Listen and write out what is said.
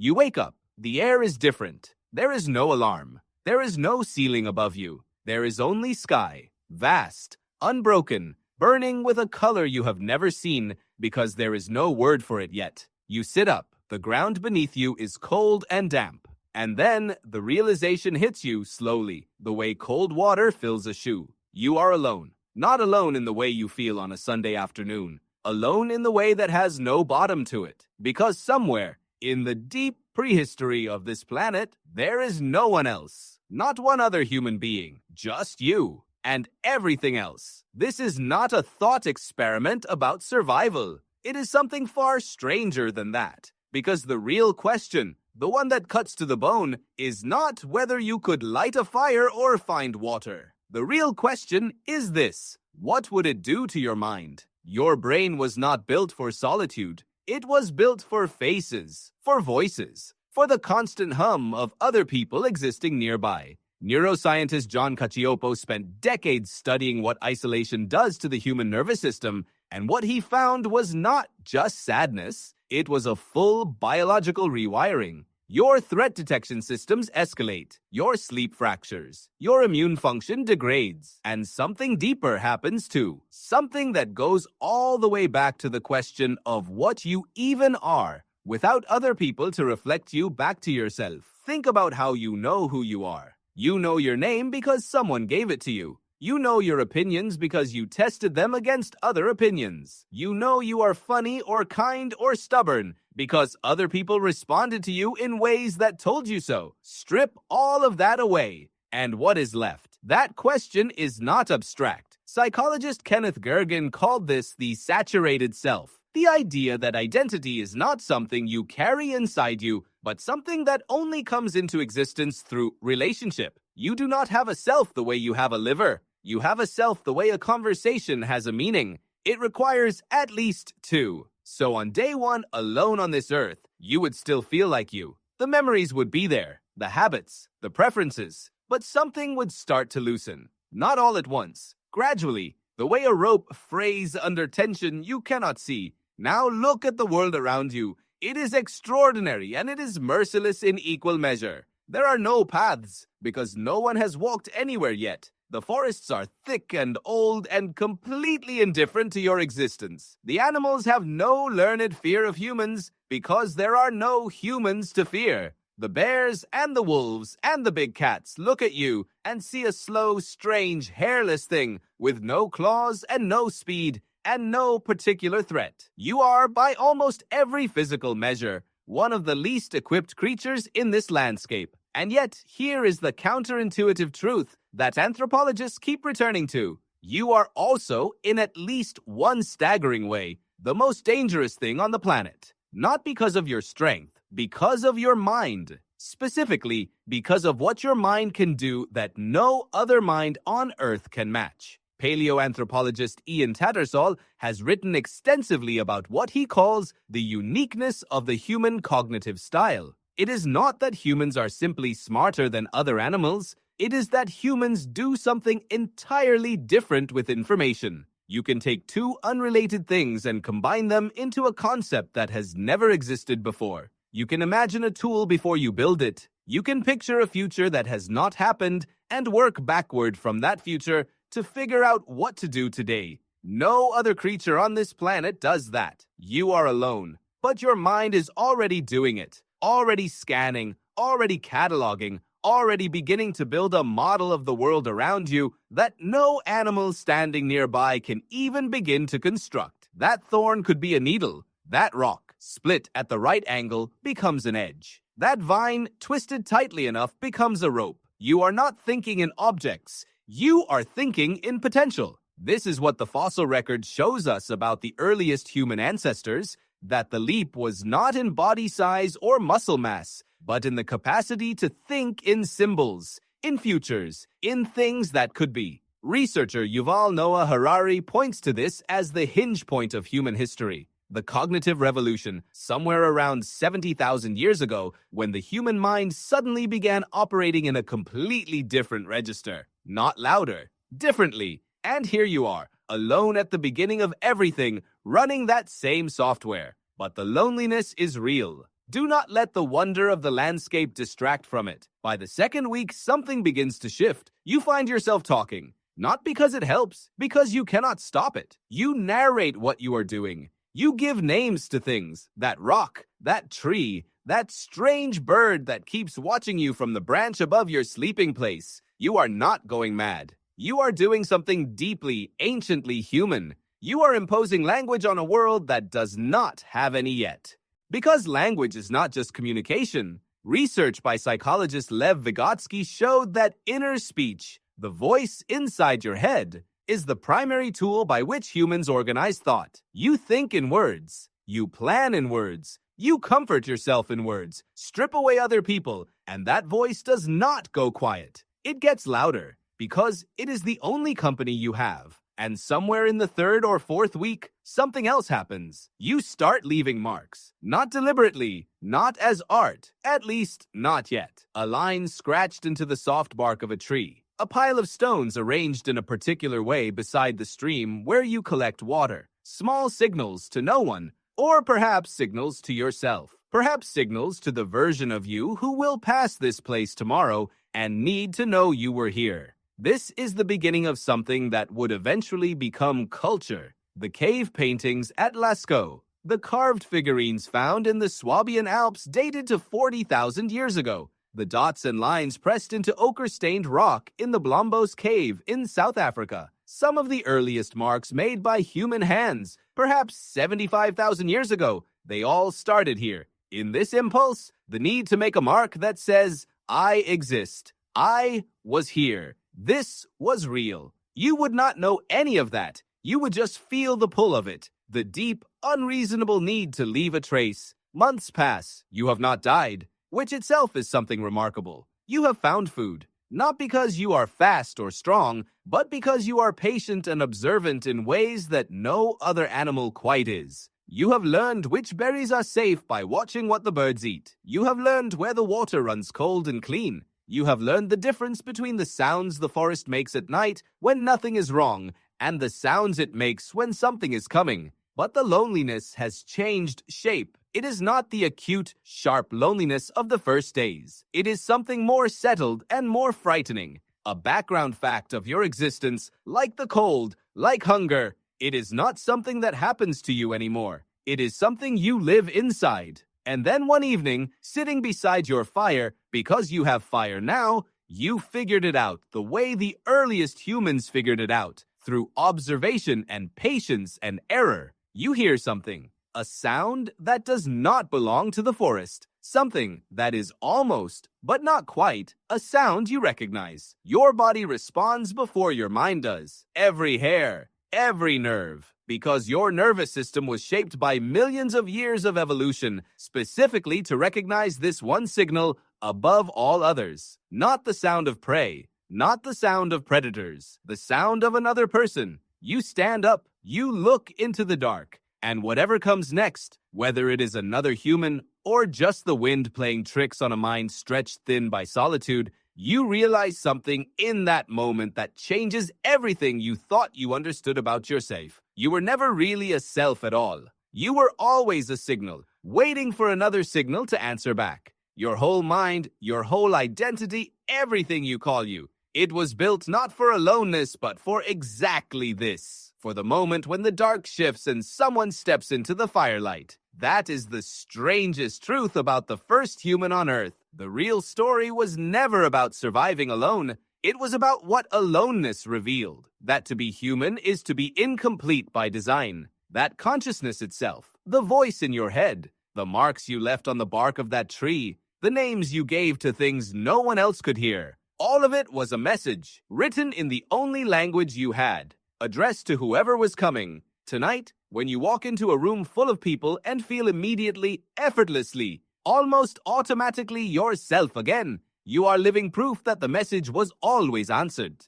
You wake up. The air is different. There is no alarm. There is no ceiling above you. There is only sky, vast, unbroken, burning with a color you have never seen because there is no word for it yet. You sit up. The ground beneath you is cold and damp. And then the realization hits you slowly, the way cold water fills a shoe. You are alone. Not alone in the way you feel on a Sunday afternoon. Alone in the way that has no bottom to it. Because somewhere, in the deep prehistory of this planet, there is no one else. Not one other human being. Just you. And everything else. This is not a thought experiment about survival. It is something far stranger than that. Because the real question, the one that cuts to the bone, is not whether you could light a fire or find water. The real question is this: what would it do to your mind? Your brain was not built for solitude. It was built for faces, for voices, for the constant hum of other people existing nearby. Neuroscientist John Cacioppo spent decades studying what isolation does to the human nervous system, and what he found was not just sadness. It was a full biological rewiring. Your threat detection systems escalate, your sleep fractures, your immune function degrades, and something deeper happens too. Something that goes all the way back to the question of what you even are, without other people to reflect you back to yourself. Think about how you know who you are. You know your name because someone gave it to you. You know your opinions because you tested them against other opinions. You know you are funny or kind or stubborn because other people responded to you in ways that told you so. Strip all of that away, and what is left? That question is not abstract. Psychologist Kenneth Gergen called this the saturated self. The idea that identity is not something you carry inside you, but something that only comes into existence through relationship. You do not have a self the way you have a liver. You have a self the way a conversation has a meaning. It requires at least two. So on day one, alone on this earth, you would still feel like you. The memories would be there, the habits, the preferences, but something would start to loosen. Not all at once, gradually, the way a rope frays under tension you cannot see. Now look at the world around you. It is extraordinary and it is merciless in equal measure. There are no paths because no one has walked anywhere yet. The forests are thick and old and completely indifferent to your existence. The animals have no learned fear of humans because there are no humans to fear. The bears and the wolves and the big cats look at you and see a slow, strange, hairless thing with no claws and no speed and no particular threat. You are, by almost every physical measure, one of the least equipped creatures in this landscape. And yet, here is the counterintuitive truth that anthropologists keep returning to. You are also, in at least one staggering way, the most dangerous thing on the planet. Not because of your strength, because of your mind. Specifically, because of what your mind can do that no other mind on Earth can match. Paleoanthropologist Ian Tattersall has written extensively about what he calls the uniqueness of the human cognitive style. It is not that humans are simply smarter than other animals. It is that humans do something entirely different with information. You can take two unrelated things and combine them into a concept that has never existed before. You can imagine a tool before you build it. You can picture a future that has not happened and work backward from that future to figure out what to do today. No other creature on this planet does that. You are alone, but your mind is already doing it. Already scanning, already cataloging, already beginning to build a model of the world around you that no animal standing nearby can even begin to construct. That thorn could be a needle. That rock, split at the right angle, becomes an edge. That vine, twisted tightly enough, becomes a rope. You are not thinking in objects. You are thinking in potential. This is what the fossil record shows us about the earliest human ancestors, that the leap was not in body size or muscle mass, but in the capacity to think in symbols, in futures, in things that could be. Researcher Yuval Noah Harari points to this as the hinge point of human history, the cognitive revolution, somewhere around 70,000 years ago, when the human mind suddenly began operating in a completely different register. Not louder, differently. And here you are, alone at the beginning of everything, running that same software. But the loneliness is real. Do not let the wonder of the landscape distract from it. By the second week, something begins to shift. You find yourself talking. Not because it helps, because you cannot stop it. You narrate what you are doing. You give names to things. That rock, that tree, that strange bird that keeps watching you from the branch above your sleeping place. You are not going mad. You are doing something deeply, anciently human. You are imposing language on a world that does not have any yet. Because language is not just communication, research by psychologist Lev Vygotsky showed that inner speech, the voice inside your head, is the primary tool by which humans organize thought. You think in words. You plan in words. You comfort yourself in words. Strip away other people, and that voice does not go quiet. It gets louder because it is the only company you have. And somewhere in the third or fourth week, something else happens. You start leaving marks. Not deliberately, not as art, at least not yet. A line scratched into the soft bark of a tree. A pile of stones arranged in a particular way beside the stream where you collect water. Small signals to no one, or perhaps signals to yourself. Perhaps signals to the version of you who will pass this place tomorrow and need to know you were here. This is the beginning of something that would eventually become culture. The cave paintings at Lascaux, the carved figurines found in the Swabian Alps dated to 40,000 years ago, the dots and lines pressed into ochre-stained rock in the Blombos Cave in South Africa, some of the earliest marks made by human hands, perhaps 75,000 years ago. They all started here. In this impulse, the need to make a mark that says, I exist. I was here. This was real. You would not know any of that. You would just feel the pull of it, the deep, unreasonable need to leave a trace. Months pass. You have not died, which itself is something remarkable. You have found food, not because you are fast or strong, but because you are patient and observant in ways that no other animal quite is. You have learned which berries are safe by watching what the birds eat. You have learned where the water runs cold and clean. You have learned the difference between the sounds the forest makes at night when nothing is wrong and the sounds it makes when something is coming. But the loneliness has changed shape. It is not the acute, sharp loneliness of the first days. It is something more settled and more frightening. A background fact of your existence, like the cold, like hunger. It is not something that happens to you anymore. It is something you live inside. And then one evening, sitting beside your fire, because you have fire now, you figured it out the way the earliest humans figured it out, through observation and patience and error. You hear something, a sound that does not belong to the forest, something that is almost, but not quite, a sound you recognize. Your body responds before your mind does. Every hair, every nerve. Because your nervous system was shaped by millions of years of evolution, specifically to recognize this one signal above all others. Not the sound of prey, not the sound of predators, the sound of another person. You stand up, you look into the dark, and whatever comes next, whether it is another human or just the wind playing tricks on a mind stretched thin by solitude, you realize something in that moment that changes everything you thought you understood about yourself. You were never really a self at all. You were always a signal, waiting for another signal to answer back. Your whole mind, your whole identity, everything you call you. It was built not for aloneness, but for exactly this. For the moment when the dark shifts and someone steps into the firelight. That is the strangest truth about the first human on Earth. The real story was never about surviving alone. It was about what aloneness revealed. That to be human is to be incomplete by design. That consciousness itself, the voice in your head, the marks you left on the bark of that tree, the names you gave to things no one else could hear. All of it was a message, written in the only language you had, addressed to whoever was coming. Tonight, when you walk into a room full of people and feel immediately, effortlessly, almost automatically yourself again, you are living proof that the message was always answered.